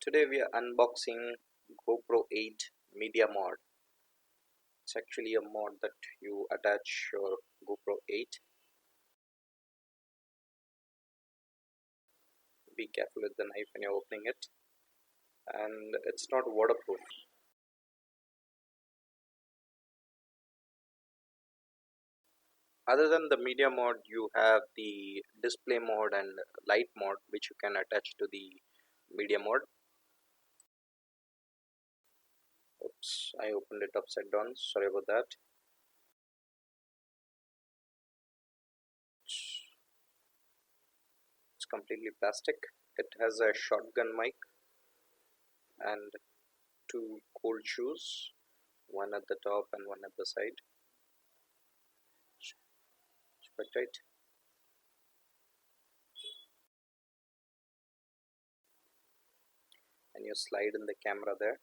Today we are unboxing GoPro 8 Media Mod. It's actually a mod that you attach your GoPro 8. Be careful with the knife when you're opening it, and it's not waterproof. Other than the media mod, you have the display mode and light mode, which you can attach to the media mod. Oops, I opened it upside down, sorry about that. It's completely plastic. It has a shotgun mic and two cold shoes, one at the top and one at the side. It's quite tight. And you slide in the camera there.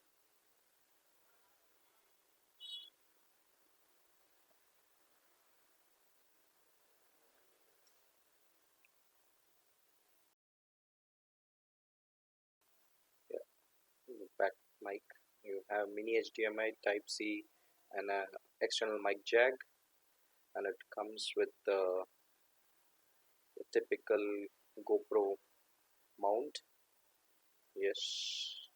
Yeah, the back mic. You have mini HDMI Type C and an external mic jack, and it comes with the typical GoPro mount. Yes,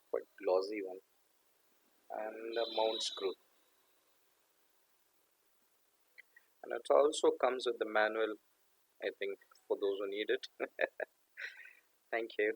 quite glossy one, and the mount screw. And it also comes with the manual, I think, for those who need it. Thank you.